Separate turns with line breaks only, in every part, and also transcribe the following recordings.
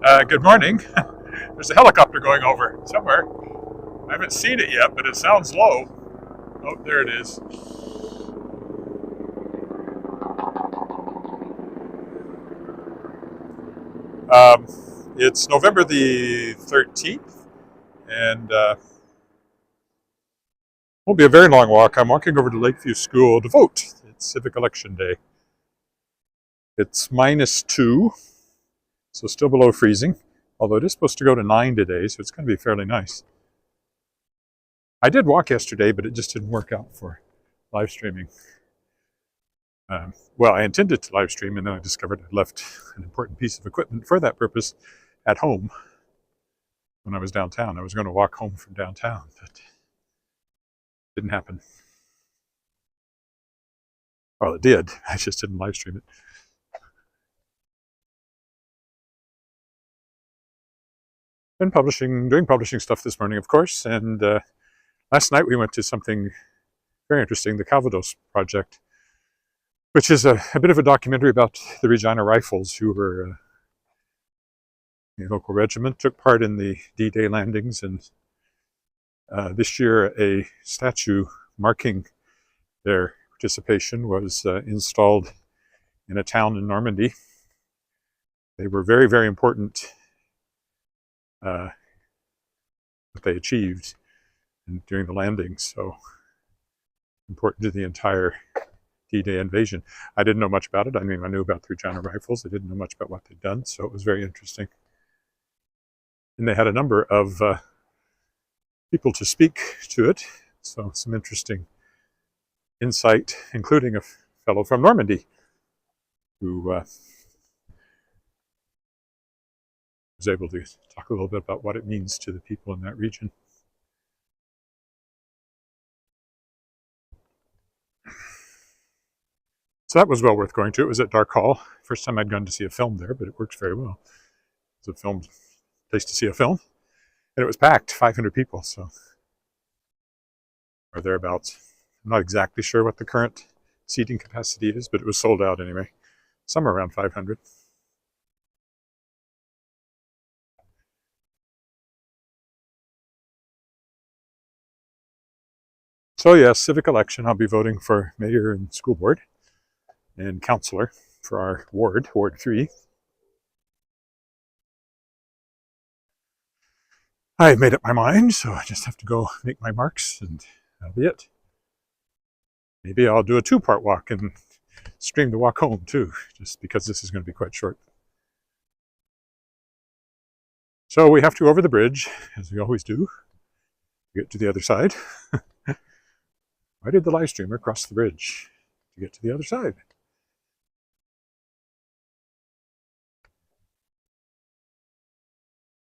Good morning. There's a helicopter going over somewhere. I haven't seen it yet, but it sounds low. Oh, there it is. Um, it's November the 13th, and won't be a very long walk. I'm walking over to Lakeview School to vote. It's Civic Election Day. It's -2, so still below freezing, although it is supposed to go to 9 today, so it's going to be fairly nice. I did walk yesterday, but it just didn't work out for live streaming. Well, I intended to live stream, and then I discovered I left an important piece of equipment for that purpose at home when I was downtown. I was going to walk home from downtown, but it didn't happen. Well, it did. I just didn't live stream it. Been doing publishing stuff this morning, of course, and last night we went to something very interesting, the Calvados Project, which is a bit of a documentary about the Regina Rifles, who were a local regiment, took part in the D-Day landings, and this year a statue marking their participation was installed in a town in Normandy. They were very, very important what they achieved during the landing, so important to the entire D-Day invasion. I didn't know much about it. I mean, I knew about the Regina Rifles. I didn't know much about what they'd done, so it was very interesting. And they had a number of people to speak to it, so some interesting insight, including a fellow from Normandy who was able to talk a little bit about what it means to the people in that region. So that was well worth going to. It was at Dark Hall. First time I'd gone to see a film there, but it worked very well. It's a place to see a film. And it was packed, 500 people, so, or thereabouts. I'm not exactly sure what the current seating capacity is, but it was sold out anyway. Somewhere around 500. So yes, civic election. I'll be voting for mayor and school board and councillor for our ward, Ward 3. I've made up my mind, so I just have to go make my marks, and that'll be it. Maybe I'll do a 2-part walk and stream the walk home too, just because this is going to be quite short. So we have to go over the bridge, as we always do, to get to the other side. Why did the live streamer cross the bridge to get to the other side?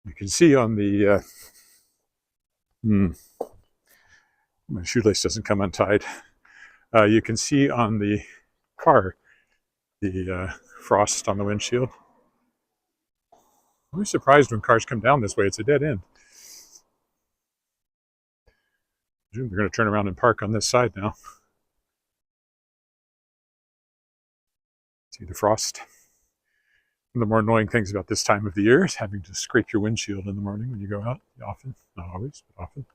You can see on the my shoelace doesn't come untied. You can see on the car the frost on the windshield. I'm always surprised when cars come down this way. It's a dead end. They're going to turn around and park on this side now. See the frost. One of the more annoying things about this time of the year is having to scrape your windshield in the morning when you go out. Often, not always, but often.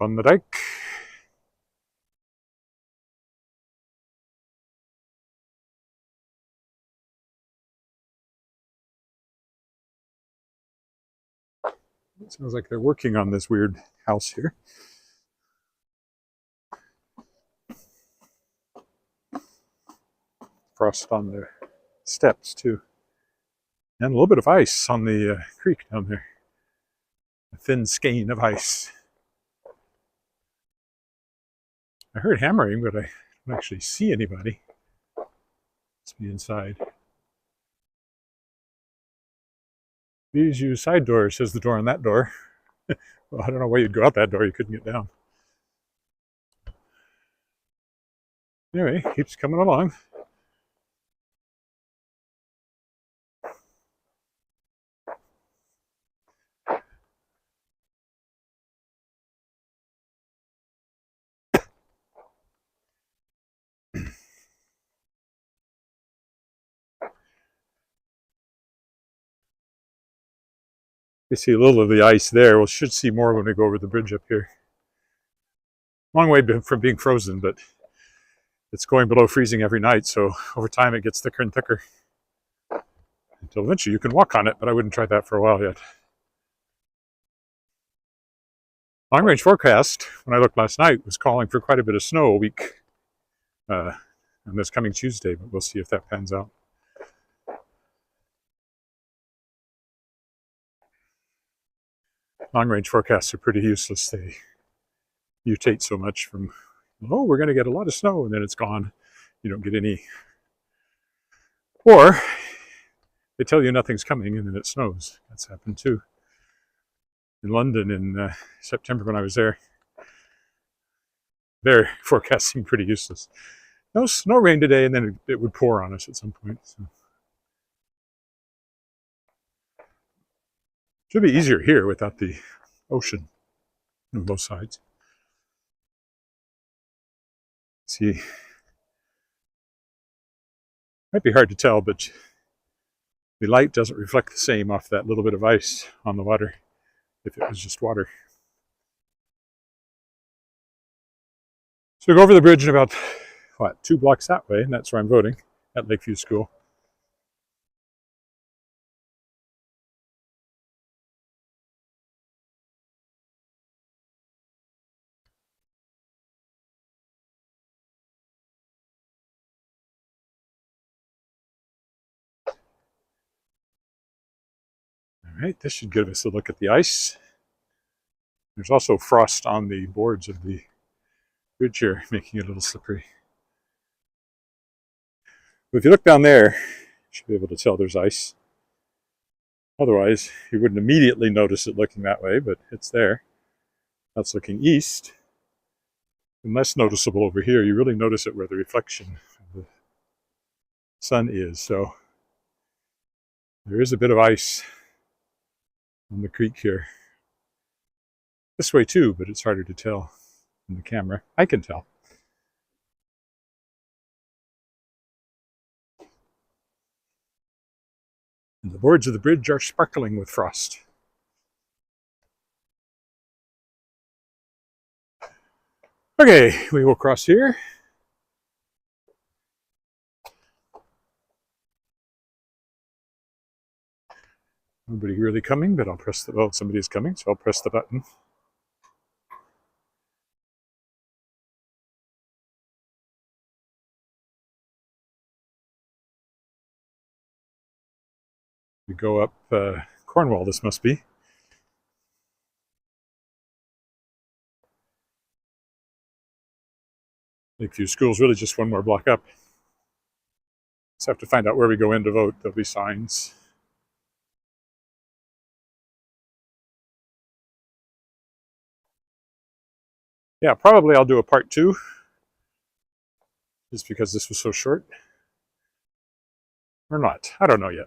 On the dike. It sounds like they're working on this weird house here. Frost on the steps too. And a little bit of ice on the creek down there. A thin skein of ice. I heard hammering, but I don't actually see anybody. Must be inside. Please use side door, says the door on that door. Well, I don't know why you'd go out that door. You couldn't get down. Anyway, keeps coming along. You see a little of the ice there. We should see more when we go over the bridge up here. Long way from being frozen, but it's going below freezing every night, so over time it gets thicker and thicker. Until eventually you can walk on it, but I wouldn't try that for a while yet. Long range forecast, when I looked last night, was calling for quite a bit of snow a week on this coming Tuesday, but we'll see if that pans out. Long range forecasts are pretty useless. They mutate so much from, oh, we're going to get a lot of snow, and then it's gone. You don't get any. Or they tell you nothing's coming, and then it snows. That's happened too. In London in September when I was there, their forecast seemed pretty useless. No rain today, and then it would pour on us at some point. So. Should be easier here without the ocean on both sides. See, might be hard to tell, but the light doesn't reflect the same off that little bit of ice on the water if it was just water. So we go over the bridge in about, 2 blocks that way, and that's where I'm voting, at Lakeview School. All right, this should give us a look at the ice. There's also frost on the boards of the bridge here, making it a little slippery. But if you look down there, you should be able to tell there's ice. Otherwise, you wouldn't immediately notice it looking that way, but it's there. That's looking east. And less noticeable over here. You really notice it where the reflection of the sun is. So there is a bit of ice on the creek here. This way too, but it's harder to tell in the camera. I can tell. And the boards of the bridge are sparkling with frost. Okay, we will cross here. Nobody really coming, but I'll press the, well, somebody is coming, so I'll press the button. We go up Cornwall, this must be. Lakeview School's really just one more block up. Just have to find out where we go in to vote. There'll be signs. Yeah, probably I'll do a part 2. Just because this was so short. Or not. I don't know yet.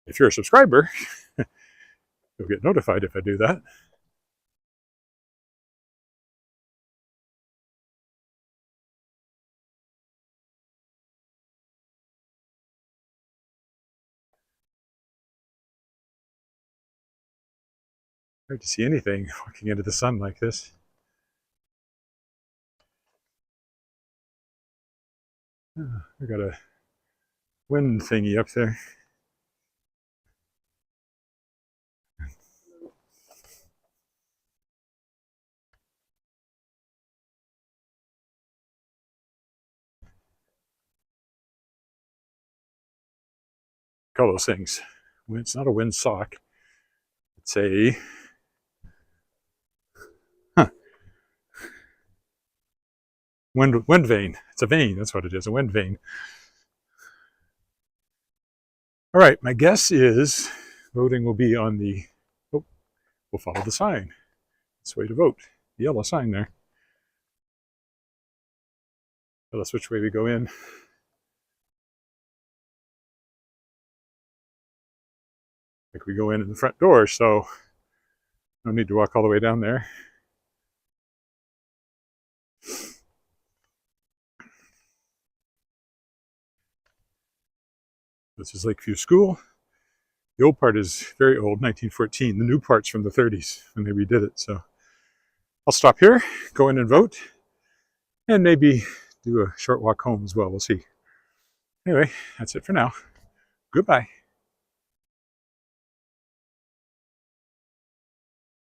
If you're a subscriber, you'll get notified if I do that. Hard to see anything walking into the sun like this. We got a wind thingy up there. Call those things. It's not a wind sock. It's a wind vane. It's a vane. That's what it is. A wind vane. All right. My guess is voting will be on the. Oh, we'll follow the sign. It's the way to vote. The yellow sign there. Tell us which way we go in. Like we go in the front door, so no need to walk all the way down there. This is Lakeview School. The old part is very old, 1914. The new part's from the 30s when they redid it. So I'll stop here, go in and vote, and maybe do a short walk home as well. We'll see. Anyway, that's it for now. Goodbye.